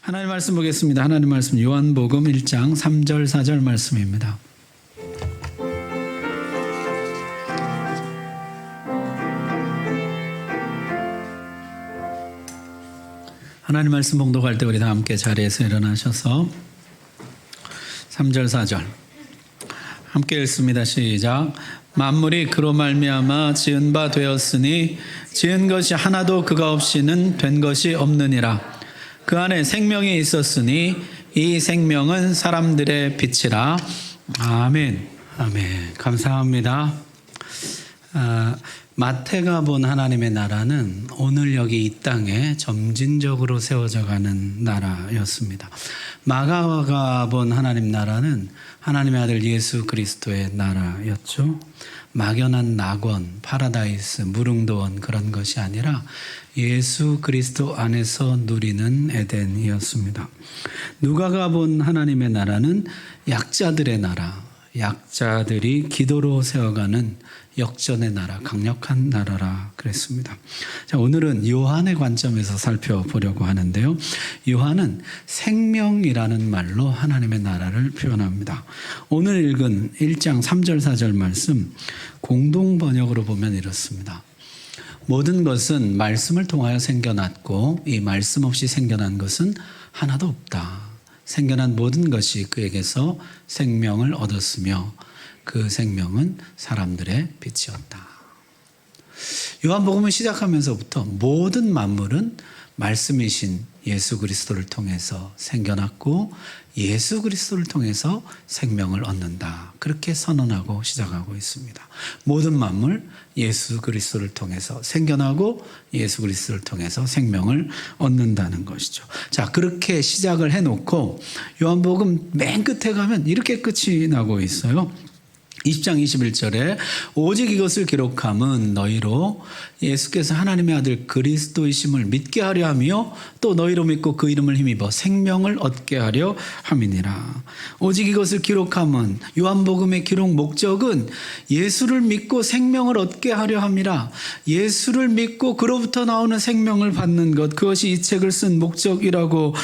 하나님 말씀 보겠습니다. 하나님 말씀 요한복음 1장 3절 4절 말씀입니다. 하나님 말씀 봉독할 때 우리 다 함께 자리에서 일어나셔서 3절 4절 함께 읽습니다. 시작. 만물이 그로 말미암아 지은 바 되었으니 지은 것이 하나도 그가 없이는 된 것이 없느니라. 그 안에 생명이 있었으니 이 생명은 사람들의 빛이라. 아멘. 아멘. 감사합니다. 마태가 본 하나님의 나라는 오늘 여기 이 땅에 점진적으로 세워져 가는 나라였습니다. 마가가 본 하나님 나라는 하나님의 아들 예수 그리스도의 나라였죠. 막연한 낙원, 파라다이스, 무릉도원 그런 것이 아니라 예수 그리스도 안에서 누리는 에덴이었습니다. 누가가 본 하나님의 나라는 약자들의 나라, 약자들이 기도로 세워가는 역전의 나라, 강력한 나라라 그랬습니다. 자, 오늘은 요한의 관점에서 살펴보려고 하는데요. 요한은 생명이라는 말로 하나님의 나라를 표현합니다. 오늘 읽은 1장 3절 4절 말씀 공동 번역으로 보면 이렇습니다. 모든 것은 말씀을 통하여 생겨났고 이 말씀 없이 생겨난 것은 하나도 없다. 생겨난 모든 것이 그에게서 생명을 얻었으며 그 생명은 사람들의 빛이었다. 요한복음을 시작하면서부터 모든 만물은 말씀이신 예수 그리스도를 통해서 생겨났고 예수 그리스도를 통해서 생명을 얻는다. 그렇게 선언하고 시작하고 있습니다. 모든 만물 예수 그리스도를 통해서 생겨나고 예수 그리스도를 통해서 생명을 얻는다는 것이죠. 자, 그렇게 시작을 해놓고 요한복음 맨 끝에 가면 이렇게 끝이 나고 있어요. 20장 21절에 오직 이것을 기록함은 너희로 예수께서 하나님의 아들 그리스도이심을 믿게 하려 하며 또 너희로 믿고 그 이름을 힘입어 생명을 얻게 하려 함이니라. 오직 이것을 기록함은 요한복음의 기록 목적은 예수를 믿고 생명을 얻게 하려 함이라. 예수를 믿고 그로부터 나오는 생명을 받는 것, 그것이 이 책을 쓴 목적이라고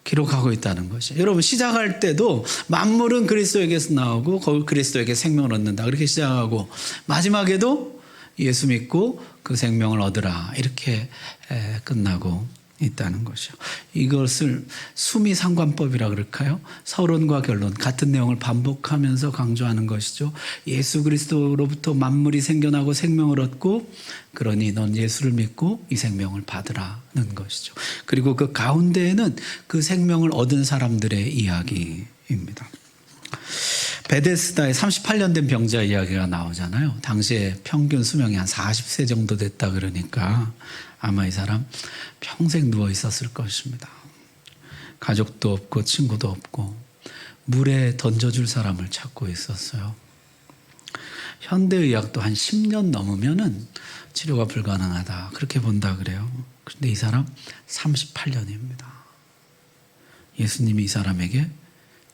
기록하고 있다는 것이죠. 여러분 시작할 때도 만물은 그리스도에게서 나오고 거기 그리스도에게 생명을 얻는다. 그렇게 시작하고 마지막에도 예수 믿고 그 생명을 얻으라. 이렇게 끝나고 있다는 것이죠. 이것을 수미상관법이라 그럴까요? 서론과 결론 같은 내용을 반복하면서 강조하는 것이죠. 예수 그리스도로부터 만물이 생겨나고 생명을 얻고 그러니 넌 예수를 믿고 이 생명을 받으라는 것이죠. 그리고 그 가운데에는 그 생명을 얻은 사람들의 이야기입니다. 베데스다에 38년 된 병자 이야기가 나오잖아요. 당시에 평균 수명이 한 40세 정도 됐다 그러니까 아마 이 사람 평생 누워 있었을 것입니다. 가족도 없고 친구도 없고 물에 던져줄 사람을 찾고 있었어요. 현대의학도 한 10년 넘으면은 치료가 불가능하다 그렇게 본다 그래요. 그런데 이 사람 38년입니다. 예수님이 이 사람에게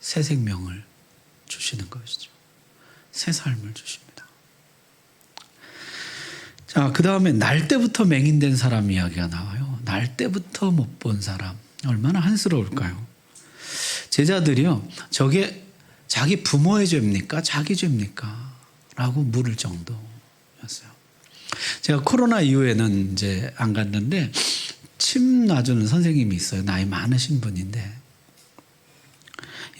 새 생명을 주시는 것이죠. 새 삶을 주십니다. 자, 그 다음에 날 때부터 맹인된 사람 이야기가 나와요. 날 때부터 못 본 사람. 얼마나 한스러울까요? 제자들이요. 저게 자기 부모의 죄입니까? 자기 죄입니까? 라고 물을 정도였어요. 제가 코로나 이후에는 이제 안 갔는데 침 놔주는 선생님이 있어요. 나이 많으신 분인데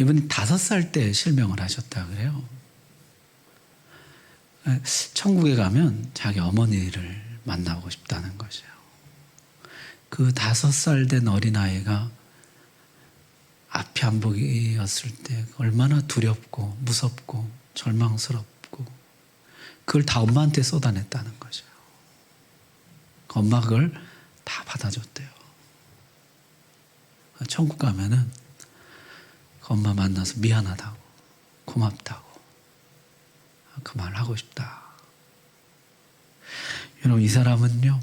이분이 5살 때 실명을 하셨다 그래요. 천국에 가면 자기 어머니를 만나고 싶다는 것이에요. 그 5살 된 어린아이가 앞이 안 보이었을 때 얼마나 두렵고 무섭고 절망스럽고 그걸 다 엄마한테 쏟아냈다는 거죠. 엄마가 그걸 다 받아줬대요. 천국 가면은 엄마 만나서 미안하다고 고맙다고 그 말 하고 싶다. 여러분 이 사람은요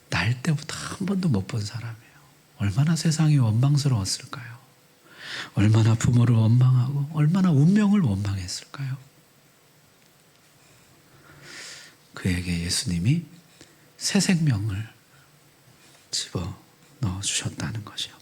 날 때부터 한 번도 못 본 사람이에요. 얼마나 세상이 원망스러웠을까요? 얼마나 부모를 원망하고 얼마나 운명을 원망했을까요? 그에게 예수님이 새 생명을 집어 넣어주셨다는 것이요.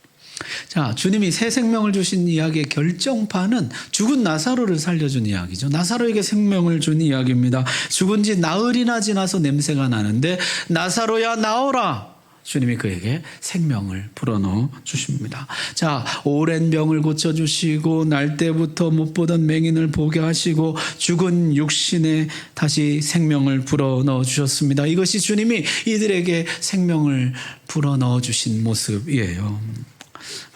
자, 주님이 새 생명을 주신 이야기의 결정판은 죽은 나사로를 살려준 이야기죠. 나사로에게 생명을 준 이야기입니다. 죽은 지 나흘이나 지나서 냄새가 나는데 나사로야 나오라. 주님이 그에게 생명을 불어넣어 주십니다. 자, 오랜 병을 고쳐주시고 날 때부터 못 보던 맹인을 보게 하시고 죽은 육신에 다시 생명을 불어넣어 주셨습니다. 이것이 주님이 이들에게 생명을 불어넣어 주신 모습이에요.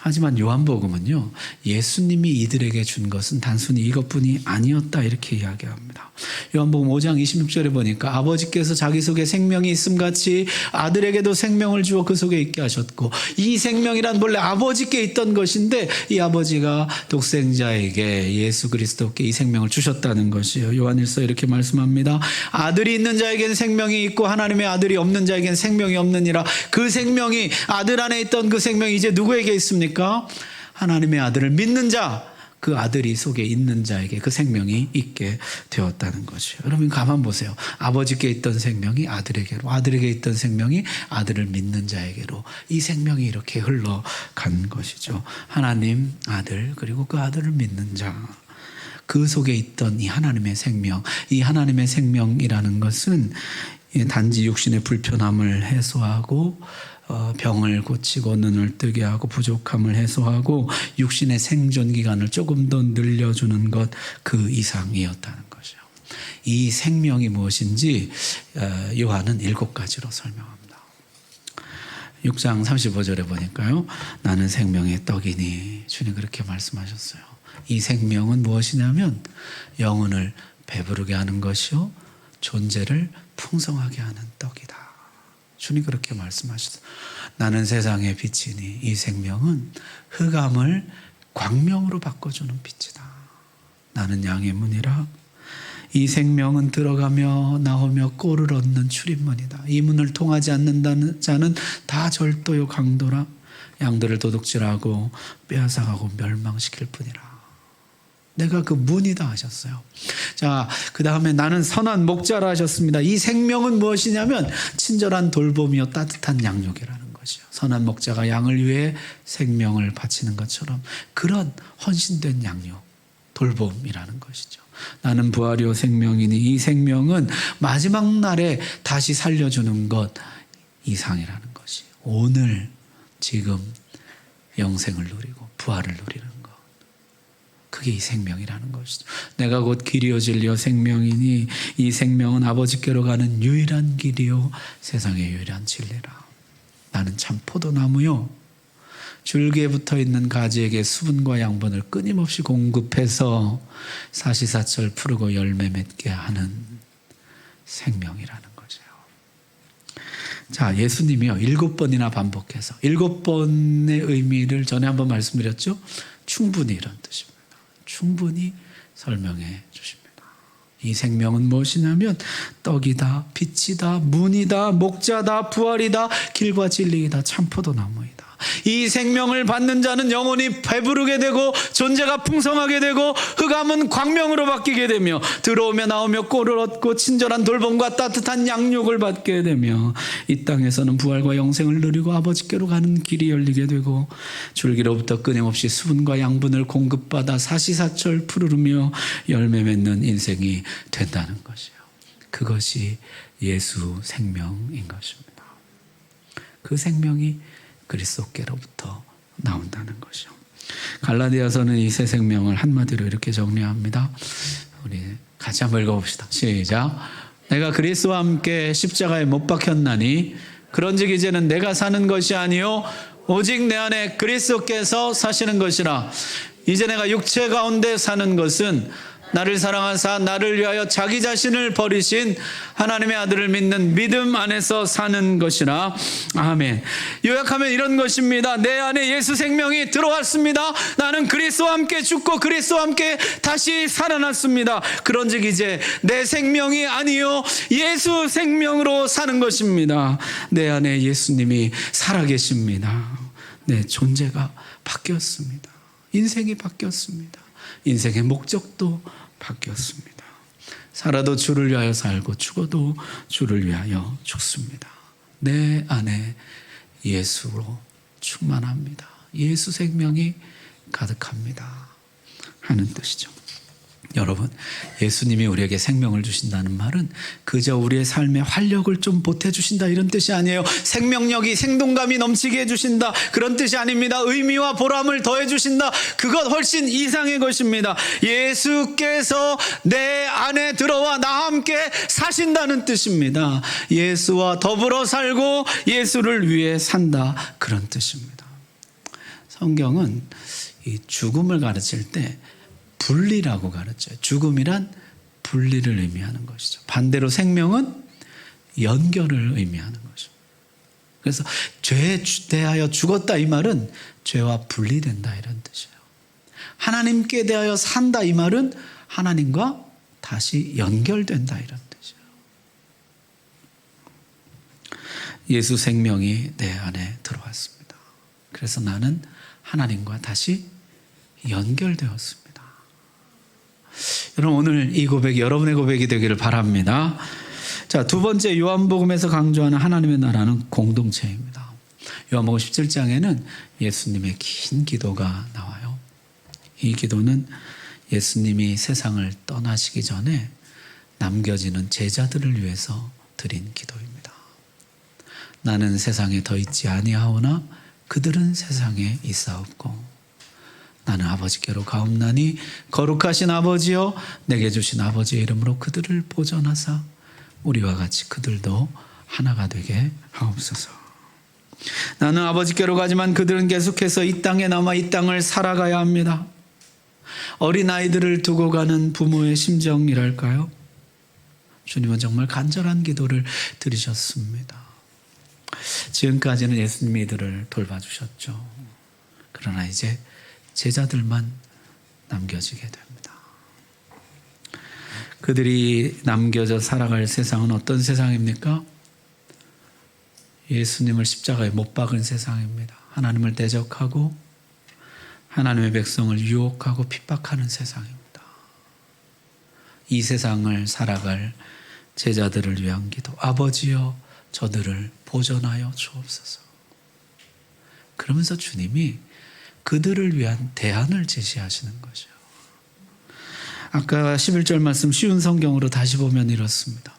하지만 요한복음은요, 예수님이 이들에게 준 것은 단순히 이것뿐이 아니었다 이렇게 이야기합니다. 요한복음 5장 26절에 보니까 아버지께서 자기 속에 생명이 있음같이 아들에게도 생명을 주어 그 속에 있게 하셨고, 이 생명이란 본래 아버지께 있던 것인데 이 아버지가 독생자에게 예수 그리스도께 이 생명을 주셨다는 것이에요. 요한일서 이렇게 말씀합니다. 아들이 있는 자에게는 생명이 있고 하나님의 아들이 없는 자에게는 생명이 없느니라. 그 생명이, 아들 안에 있던 그 생명이 이제 누구에게 있습니까? 하나님의 아들을 믿는 자, 그 아들이 속에 있는 자에게 그 생명이 있게 되었다는 것이에요. 여러분 가만 보세요. 아버지께 있던 생명이 아들에게로, 아들에게 있던 생명이 아들을 믿는 자에게로, 이 생명이 이렇게 흘러간 것이죠. 하나님, 아들, 그리고 그 아들을 믿는 자, 그 속에 있던 이 하나님의 생명, 이 하나님의 생명이라는 것은 단지 육신의 불편함을 해소하고 병을 고치고 눈을 뜨게 하고 부족함을 해소하고 육신의 생존 기간을 조금 더 늘려주는 것, 그 이상이었다는 것이죠. 이 생명이 무엇인지 요한은 7가지로 설명합니다. 6장 35절에 보니까요, 나는 생명의 떡이니, 주님 그렇게 말씀하셨어요. 이 생명은 무엇이냐면 영혼을 배부르게 하는 것이요 존재를 풍성하게 하는 떡이다. 주님 그렇게 말씀하셨어요. 나는 세상의 빛이니 이 생명은 흑암을 광명으로 바꿔주는 빛이다. 나는 양의 문이라. 이 생명은 들어가며 나오며 꼴을 얻는 출입문이다. 이 문을 통하지 않는다는 자는 다 절도요 강도라. 양들을 도둑질하고 빼앗아가고 멸망시킬 뿐이라. 내가 그 문이다 하셨어요. 자, 그 다음에 나는 선한 목자라 하셨습니다. 이 생명은 무엇이냐면 친절한 돌봄이요 따뜻한 양육이라는 것이요. 선한 목자가 양을 위해 생명을 바치는 것처럼 그런 헌신된 양육, 돌봄이라는 것이죠. 나는 부활이요 생명이니 이 생명은 마지막 날에 다시 살려주는 것 이상이라는 것이, 오늘 지금 영생을 누리고 부활을 누리는 것, 그게 이 생명이라는 것이죠. 내가 곧 길이요 진리요 생명이니 이 생명은 아버지께로 가는 유일한 길이요 세상의 유일한 진리라. 나는 참 포도나무요 줄기에 붙어있는 가지에게 수분과 양분을 끊임없이 공급해서 사시사철 푸르고 열매 맺게 하는 생명이라는 거죠. 자, 예수님이요 7번이나 반복해서 7번의 의미를 전에 한번 말씀드렸죠. 충분히 이런 뜻입니다. 충분히 설명해 주십니다. 이 생명은 무엇이냐면 떡이다, 빛이다, 문이다, 목자다, 부활이다, 길과 진리이다, 참포도나무이다. 이 생명을 받는 자는 영혼이 배부르게 되고 존재가 풍성하게 되고 흑암은 광명으로 바뀌게 되며 들어오며 나오며 꼴을 얻고 친절한 돌봄과 따뜻한 양육을 받게 되며 이 땅에서는 부활과 영생을 누리고 아버지께로 가는 길이 열리게 되고 줄기로부터 끊임없이 수분과 양분을 공급받아 사시사철 푸르르며 열매 맺는 인생이 된다는 것이에요. 그것이 예수 생명인 것입니다. 그 생명이 그리스도께로부터 나온다는 것이죠. 갈라디아서는 이 새 생명을 한마디로 이렇게 정리합니다. 우리 같이 한번 읽어봅시다. 시작. 내가 그리스도와 함께 십자가에 못 박혔나니 그런즉 이제는 내가 사는 것이 아니요 오직 내 안에 그리스도께서 사시는 것이라. 이제 내가 육체 가운데 사는 것은 나를 사랑하사 나를 위하여 자기 자신을 버리신 하나님의 아들을 믿는 믿음 안에서 사는 것이라. 아멘. 요약하면 이런 것입니다. 내 안에 예수 생명이 들어왔습니다. 나는 그리스도와 함께 죽고 그리스도와 함께 다시 살아났습니다. 그런즉 이제 내 생명이 아니요 예수 생명으로 사는 것입니다. 내 안에 예수님이 살아계십니다. 내 존재가 바뀌었습니다. 인생이 바뀌었습니다. 인생의 목적도 바뀌었습니다. 살아도 주를 위하여 살고 죽어도 주를 위하여 죽습니다. 내 안에 예수로 충만합니다. 예수 생명이 가득합니다 하는 뜻이죠. 여러분, 예수님이 우리에게 생명을 주신다는 말은 그저 우리의 삶에 활력을 좀 보태주신다 이런 뜻이 아니에요. 생명력이, 생동감이 넘치게 해주신다 그런 뜻이 아닙니다. 의미와 보람을 더해주신다, 그것 훨씬 이상의 것입니다. 예수께서 내 안에 들어와 나와 함께 사신다는 뜻입니다. 예수와 더불어 살고 예수를 위해 산다 그런 뜻입니다. 성경은 이 죽음을 가르칠 때 분리라고 가르쳐요. 죽음이란 분리를 의미하는 것이죠. 반대로 생명은 연결을 의미하는 것이죠. 그래서 죄에 대하여 죽었다 이 말은 죄와 분리된다 이런 뜻이에요. 하나님께 대하여 산다 이 말은 하나님과 다시 연결된다 이런 뜻이에요. 예수 생명이 내 안에 들어왔습니다. 그래서 나는 하나님과 다시 연결되었습니다. 여러분, 오늘 이 고백이 여러분의 고백이 되기를 바랍니다. 자, 두 번째, 요한복음에서 강조하는 하나님의 나라는 공동체입니다. 요한복음 17장에는 예수님의 긴 기도가 나와요. 이 기도는 예수님이 세상을 떠나시기 전에 남겨지는 제자들을 위해서 드린 기도입니다. 나는 세상에 더 있지 아니하오나 그들은 세상에 있사옵고 나는 아버지께로 가옵나니 거룩하신 아버지여 내게 주신 아버지의 이름으로 그들을 보존하사 우리와 같이 그들도 하나가 되게 하옵소서. 나는 아버지께로 가지만 그들은 계속해서 이 땅에 남아 이 땅을 살아가야 합니다. 어린아이들을 두고 가는 부모의 심정이랄까요? 주님은 정말 간절한 기도를 들으셨습니다. 지금까지는 예수님이 이들을 돌봐주셨죠. 그러나 이제 제자들만 남겨지게 됩니다. 그들이 남겨져 살아갈 세상은 어떤 세상입니까? 예수님을 십자가에 못 박은 세상입니다. 하나님을 대적하고 하나님의 백성을 유혹하고 핍박하는 세상입니다. 이 세상을 살아갈 제자들을 위한 기도. 아버지여 저들을 보존하여 주옵소서. 그러면서 주님이 그들을 위한 대안을 제시하시는 거죠. 아까 11절 말씀 쉬운 성경으로 다시 보면 이렇습니다.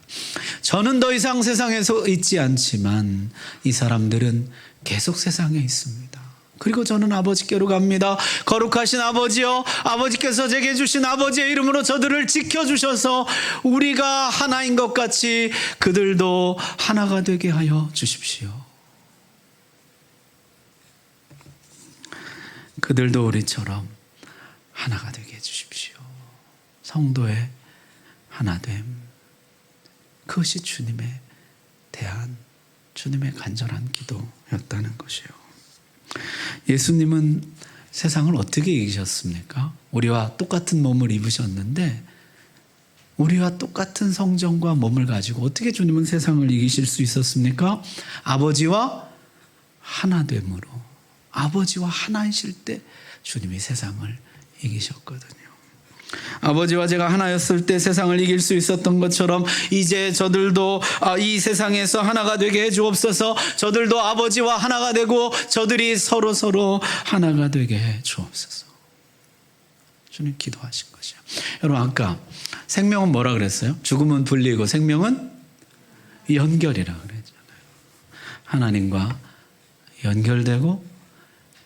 저는 더 이상 세상에서 있지 않지만 이 사람들은 계속 세상에 있습니다. 그리고 저는 아버지께로 갑니다. 거룩하신 아버지여, 아버지께서 제게 주신 아버지의 이름으로 저들을 지켜주셔서 우리가 하나인 것 같이 그들도 하나가 되게 하여 주십시오. 그들도 우리처럼 하나가 되게 해주십시오. 성도의 하나됨, 그것이 주님의 대안, 주님의 간절한 기도였다는 것이요. 예수님은 세상을 어떻게 이기셨습니까? 우리와 똑같은 몸을 입으셨는데 우리와 똑같은 성정과 몸을 가지고 어떻게 주님은 세상을 이기실 수 있었습니까? 아버지와 하나됨으로, 아버지와 하나이실 때 주님이 세상을 이기셨거든요. 아버지와 제가 하나였을 때 세상을 이길 수 있었던 것처럼 이제 저들도 이 세상에서 하나가 되게 해 주옵소서. 저들도 아버지와 하나가 되고 저들이 서로 하나가 되게 해 주옵소서. 주님 기도하신 것이요. 여러분, 아까 생명은 뭐라 그랬어요? 죽음은 분리고 생명은 연결이라 그랬잖아요. 하나님과 연결되고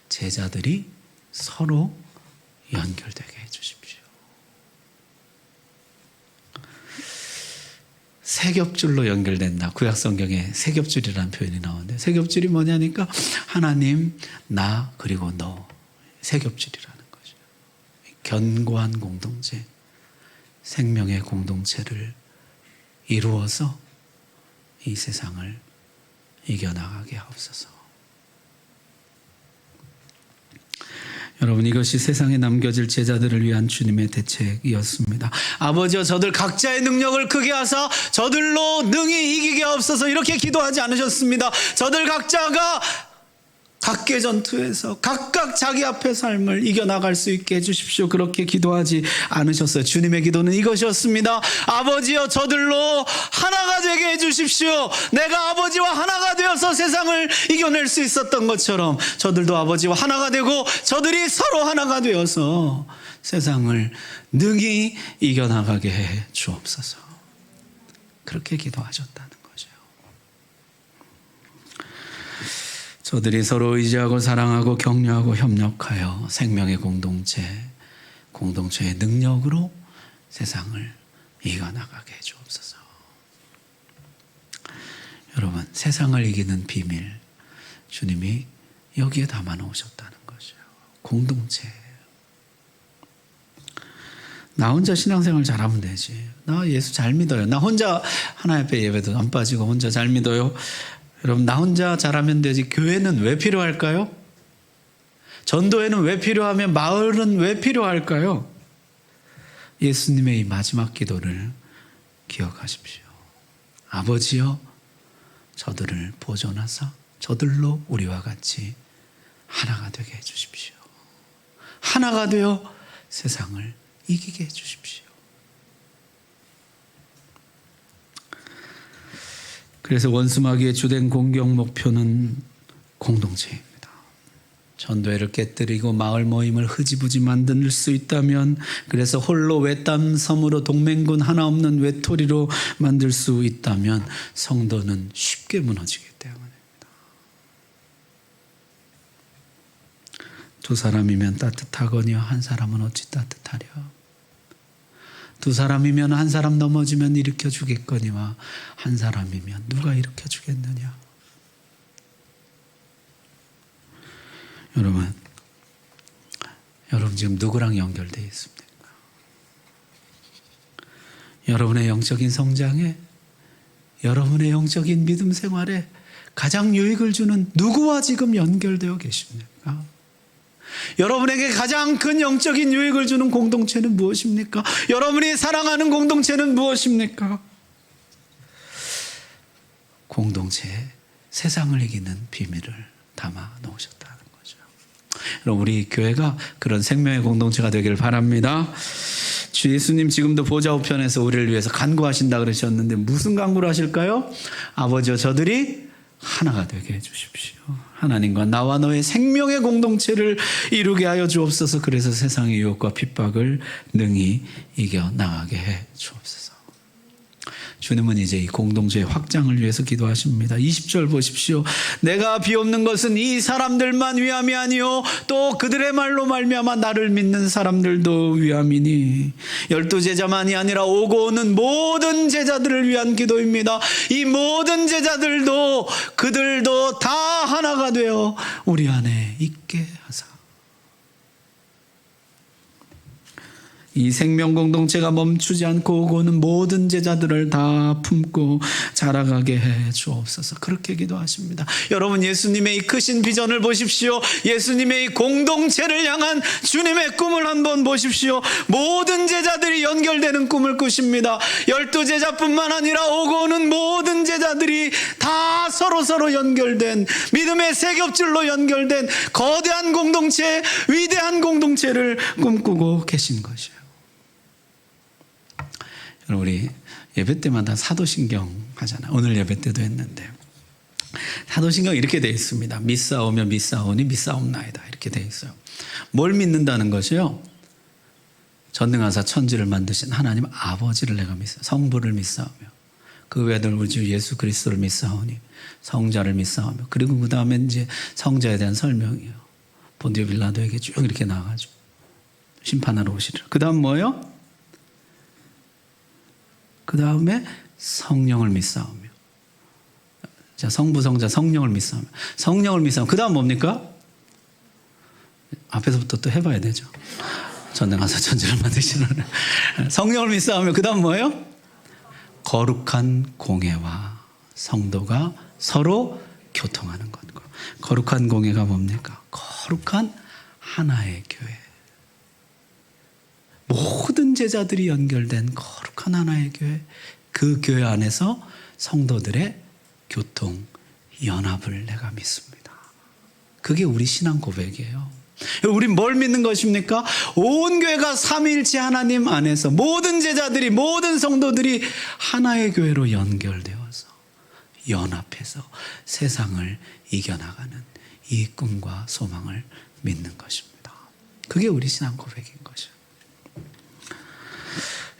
제자들이 서로 연결되게 해 주십시오. 세 겹줄로 연결된다. 구약성경에 세 겹줄이라는 표현이 나오는데 세 겹줄이 뭐냐니까 하나님, 나, 그리고 너. 세 겹줄이라는 거죠. 견고한 공동체, 생명의 공동체를 이루어서 이 세상을 이겨나가게 하옵소서. 여러분, 이것이 세상에 남겨질 제자들을 위한 주님의 대책이었습니다. 아버지여 저들 각자의 능력을 크게 하사 저들로 능히 이기게 하옵소서. 이렇게 기도하지 않으셨습니다. 저들 각자가 각계 전투에서 각각 자기 앞의 삶을 이겨나갈 수 있게 해주십시오. 그렇게 기도하지 않으셨어요. 주님의 기도는 이것이었습니다. 아버지여, 저들로 하나가 되게 해주십시오. 내가 아버지와 하나가 되어서 세상을 이겨낼 수 있었던 것처럼 저들도 아버지와 하나가 되고 저들이 서로 하나가 되어서 세상을 능히 이겨나가게 해 주옵소서. 그렇게 기도하셨다는 거죠. 저들이 서로 의지하고 사랑하고 격려하고 협력하여 생명의 공동체의 능력으로 세상을 이겨나가게 해 주옵소서. 여러분, 세상을 이기는 비밀, 주님이 여기에 담아 놓으셨다는 거죠. 공동체. 나 혼자 신앙생활 잘하면 되지. 나 예수 잘 믿어요. 나 혼자 하나님 앞에 예배도 안 빠지고 혼자 잘 믿어요. 여러분, 나 혼자 잘하면 되지. 교회는 왜 필요할까요? 전도회는 왜 필요하며 마을은 왜 필요할까요? 예수님의 이 마지막 기도를 기억하십시오. 아버지여, 저들을 보존하사 저들로 우리와 같이 하나가 되게 해주십시오. 하나가 되어 세상을 이기게 해주십시오. 그래서 원수마귀의 주된 공격 목표는 공동체입니다. 전도회를 깨뜨리고 마을 모임을 흐지부지 만들 수 있다면, 그래서 홀로 외딴 섬으로 동맹군 하나 없는 외톨이로 만들 수 있다면 성도는 쉽게 무너지기 때문입니다. 두 사람이면 따뜻하거니와 한 사람은 어찌 따뜻하랴. 두 사람이면 한 사람 넘어지면 일으켜 주겠거니와 한 사람이면 누가 일으켜 주겠느냐. 여러분 지금 누구랑 연결되어 있습니까? 여러분의 영적인 성장에, 여러분의 영적인 믿음 생활에 가장 유익을 주는 누구와 지금 연결되어 계십니까? 여러분에게 가장 큰 영적인 유익을 주는 공동체는 무엇입니까? 여러분이 사랑하는 공동체는 무엇입니까? 공동체에 세상을 이기는 비밀을 담아 놓으셨다는 거죠. 여러분, 우리 교회가 그런 생명의 공동체가 되기를 바랍니다. 주 예수님 지금도 보좌 우편에서 우리를 위해서 간구하신다 그러셨는데 무슨 간구를 하실까요? 아버지여, 저들이 하나가 되게 해주십시오. 하나님과 나와 너의 생명의 공동체를 이루게 하여 주옵소서. 그래서 세상의 유혹과 핍박을 능히 이겨나가게 해 주옵소서. 주님은 이제 이 공동체의 확장을 위해서 기도하십니다. 20절 보십시오. 내가 비옵는 것은 이 사람들만 위함이 아니요 또 그들의 말로 말미암아 나를 믿는 사람들도 위함이니, 12제자만이 아니라 오고 오는 모든 제자들을 위한 기도입니다. 이 모든 제자들도 그들도 다 하나가 되어 우리 안에 있게 하사, 이 생명 공동체가 멈추지 않고 오고 오는 모든 제자들을 다 품고 자라가게 해 주옵소서. 그렇게 기도하십니다. 여러분, 예수님의 이 크신 비전을 보십시오. 예수님의 이 공동체를 향한 주님의 꿈을 한번 보십시오. 모든 제자들이 연결되는 꿈을 꾸십니다. 12제자뿐만 아니라 오고 오는 모든 제자들이 다 서로 연결된, 믿음의 세 겹줄로 연결된 거대한 공동체, 위대한 공동체를 꿈꾸고 계신 것이에요. 우리 예배 때마다 사도신경 하잖아요. 오늘 예배 때도 했는데 사도신경 이렇게 되어 있습니다. 믿사오며 믿사오니 믿사옵나이다, 이렇게 되어 있어요. 뭘 믿는다는 것이요? 전능하사 천지를 만드신 하나님 아버지를 내가 믿사오며, 성부를 믿사오며, 그 외아들 우리 주 예수 그리스도를 믿사오니, 성자를 믿사오며, 그리고 그 다음에 이제 성자에 대한 설명이에요. 본디오 빌라도에게 쭉 이렇게 나와가지고 심판하러 오시리라. 그 다음 뭐예요? 그 다음에 성령을 믿사오며, 자, 성부, 성자, 성령을 믿사오며, 성령을 믿사오며, 그 다음 뭡니까? 앞에서부터 또 해봐야 되죠. 전능하사 천지를 만드시는 성령을 믿사오며, 그 다음 뭐예요? 거룩한 공회와 성도가 서로 교통하는 것. 거룩한 공회가 뭡니까? 거룩한 하나의 교회. 모든 제자들이 연결된 거룩한 하나의 교회, 그 교회 안에서 성도들의 교통 연합을 내가 믿습니다. 그게 우리 신앙 고백이에요. 우리 뭘 믿는 것입니까? 온 교회가 삼위일체 하나님 안에서 모든 제자들이, 모든 성도들이 하나의 교회로 연결되어서 연합해서 세상을 이겨나가는 이 꿈과 소망을 믿는 것입니다. 그게 우리 신앙 고백인 것이죠.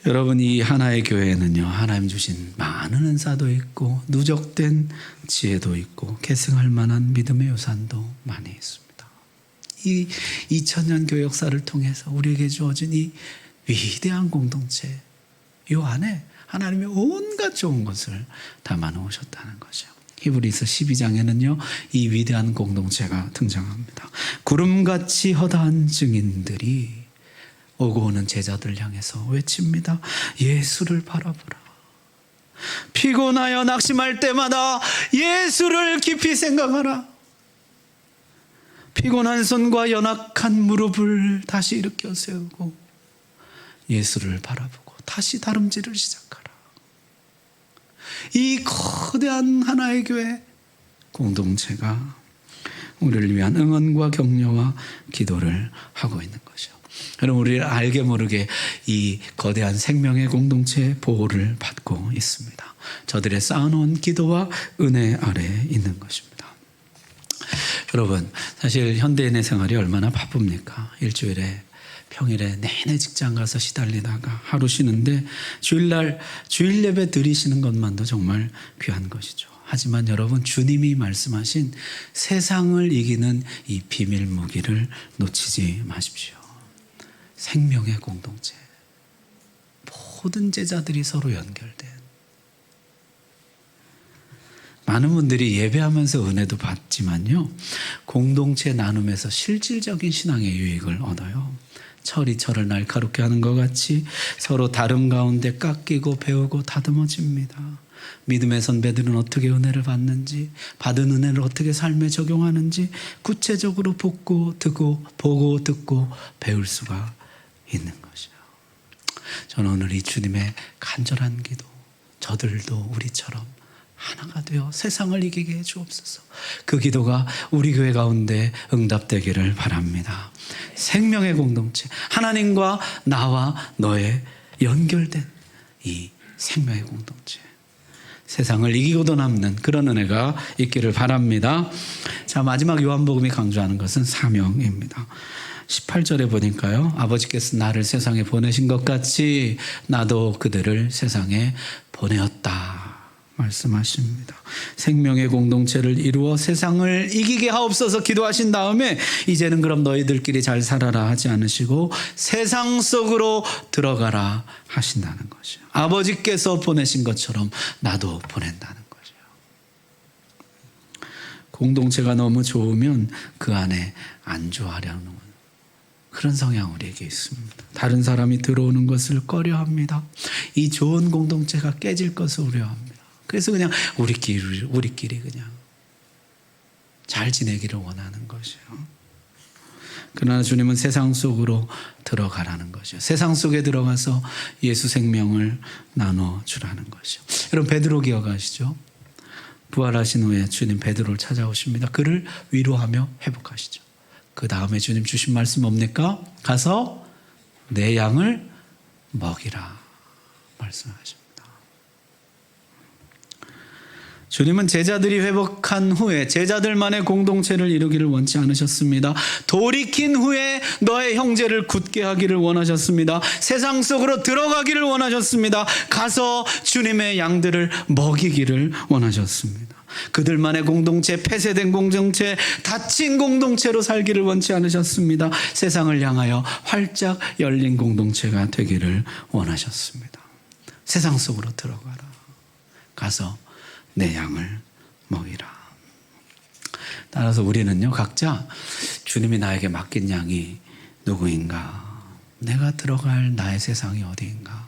여러분, 이 하나의 교회에는요, 하나님 주신 많은 은사도 있고 누적된 지혜도 있고 계승할 만한 믿음의 유산도 많이 있습니다. 이 2000년 교회 역사를 통해서 우리에게 주어진 이 위대한 공동체, 이 안에 하나님의 온갖 좋은 것을 담아 놓으셨다는 거죠. 히브리서 12장에는요, 이 위대한 공동체가 등장합니다. 구름같이 허다한 증인들이 오고 오는 제자들 향해서 외칩니다. 예수를 바라보라. 피곤하여 낙심할 때마다 예수를 깊이 생각하라. 피곤한 손과 연약한 무릎을 다시 일으켜 세우고 예수를 바라보고 다시 다름질을 시작하라. 이 거대한 하나의 교회 공동체가 우리를 위한 응원과 격려와 기도를 하고 있는 것이죠. 여러분, 우리를 알게 모르게 이 거대한 생명의 공동체의 보호를 받고 있습니다. 저들의 쌓아놓은 기도와 은혜 아래에 있는 것입니다. 여러분, 사실 현대인의 생활이 얼마나 바쁩니까? 일주일에 평일에 내내 직장 가서 시달리다가 하루 쉬는데 주일날 주일 예배 드리시는 것만도 정말 귀한 것이죠. 하지만 여러분, 주님이 말씀하신 세상을 이기는 이 비밀 무기를 놓치지 마십시오. 생명의 공동체, 모든 제자들이 서로 연결된, 많은 분들이 예배하면서 은혜도 받지만요, 공동체 나눔에서 실질적인 신앙의 유익을 얻어요. 철이 철을 날카롭게 하는 것 같이 서로 다름 가운데 깎이고 배우고 다듬어집니다. 믿음의 선배들은 어떻게 은혜를 받는지, 받은 은혜를 어떻게 삶에 적용하는지 구체적으로 보고 듣고 배울 수가 있는 것이요. 저는 오늘 이 주님의 간절한 기도, 저들도 우리처럼 하나가 되어 세상을 이기게 해 주옵소서. 그 기도가 우리 교회 가운데 응답되기를 바랍니다. 생명의 공동체, 하나님과 나와 너의 연결된 이 생명의 공동체, 세상을 이기고도 남는 그런 은혜가 있기를 바랍니다. 자, 마지막 요한복음이 강조하는 것은 사명입니다. 18절에 보니까요, 아버지께서 나를 세상에 보내신 것 같이 나도 그들을 세상에 보내었다 말씀하십니다. 생명의 공동체를 이루어 세상을 이기게 하옵소서 기도하신 다음에 이제는 그럼 너희들끼리 잘 살아라 하지 않으시고 세상 속으로 들어가라 하신다는 것이요. 아버지께서 보내신 것처럼 나도 보낸다는 것이요. 공동체가 너무 좋으면 그 안에 안주하려는 그런 성향 우리에게 있습니다. 다른 사람이 들어오는 것을 꺼려합니다. 이 좋은 공동체가 깨질 것을 우려합니다. 그래서 그냥 우리끼리 그냥 잘 지내기를 원하는 것이요. 그러나 주님은 세상 속으로 들어가라는 것이요. 세상 속에 들어가서 예수 생명을 나눠주라는 것이요. 여러분, 베드로 기억하시죠? 부활하신 후에 주님 베드로를 찾아오십니다. 그를 위로하며 회복하시죠. 그 다음에 주님 주신 말씀 뭡니까? 가서 내 양을 먹이라 말씀하십니다. 주님은 제자들이 회복한 후에 제자들만의 공동체를 이루기를 원치 않으셨습니다. 돌이킨 후에 너의 형제를 굳게 하기를 원하셨습니다. 세상 속으로 들어가기를 원하셨습니다. 가서 주님의 양들을 먹이기를 원하셨습니다. 그들만의 공동체, 폐쇄된 공동체, 닫힌 공동체로 살기를 원치 않으셨습니다. 세상을 향하여 활짝 열린 공동체가 되기를 원하셨습니다. 세상 속으로 들어가라. 가서 내 양을 먹이라. 따라서 우리는요, 각자 주님이 나에게 맡긴 양이 누구인가? 내가 들어갈 나의 세상이 어디인가?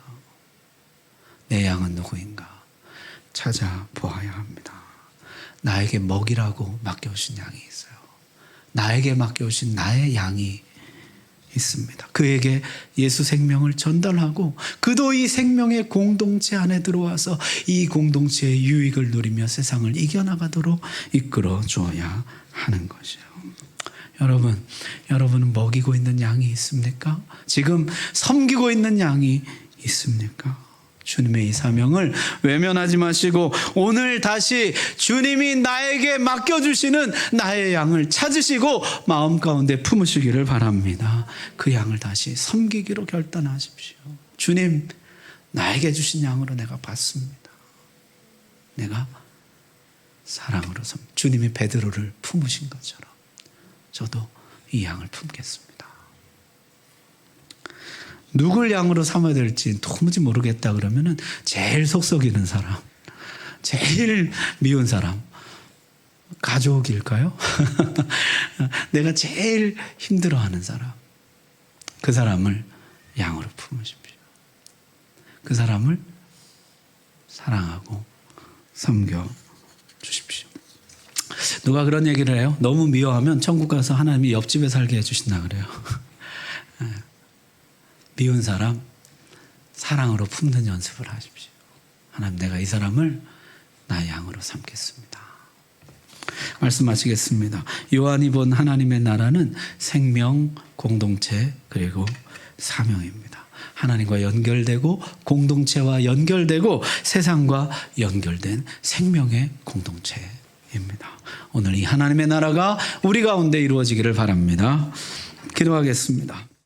내 양은 누구인가? 찾아보아야 합니다. 나에게 먹이라고 맡겨오신 양이 있어요. 나에게 맡겨오신 나의 양이 있습니다. 그에게 예수 생명을 전달하고 그도 이 생명의 공동체 안에 들어와서 이 공동체의 유익을 누리며 세상을 이겨나가도록 이끌어 주어야 하는 것이에요. 여러분은 먹이고 있는 양이 있습니까? 지금 섬기고 있는 양이 있습니까? 주님의 이 사명을 외면하지 마시고 오늘 다시 주님이 나에게 맡겨주시는 나의 양을 찾으시고 마음 가운데 품으시기를 바랍니다. 그 양을 다시 섬기기로 결단하십시오. 주님, 나에게 주신 양으로 내가 받습니다. 내가 사랑으로 주님이 베드로를 품으신 것처럼 저도 이 양을 품겠습니다. 누굴 양으로 삼아야 될지 도무지 모르겠다 그러면은 제일 속 썩이는 사람, 제일 미운 사람, 가족일까요? 내가 제일 힘들어하는 사람, 그 사람을 양으로 품으십시오. 그 사람을 사랑하고 섬겨 주십시오. 누가 그런 얘기를 해요? 너무 미워하면 천국 가서 하나님이 옆집에 살게 해주신다 그래요. 미운 사람 사랑으로 품는 연습을 하십시오. 하나님, 내가 이 사람을 나의 양으로 삼겠습니다. 말씀하시겠습니다. 요한이 본 하나님의 나라는 생명, 공동체, 그리고 사명입니다. 하나님과 연결되고 공동체와 연결되고 세상과 연결된 생명의 공동체입니다. 오늘 이 하나님의 나라가 우리 가운데 이루어지기를 바랍니다. 기도하겠습니다.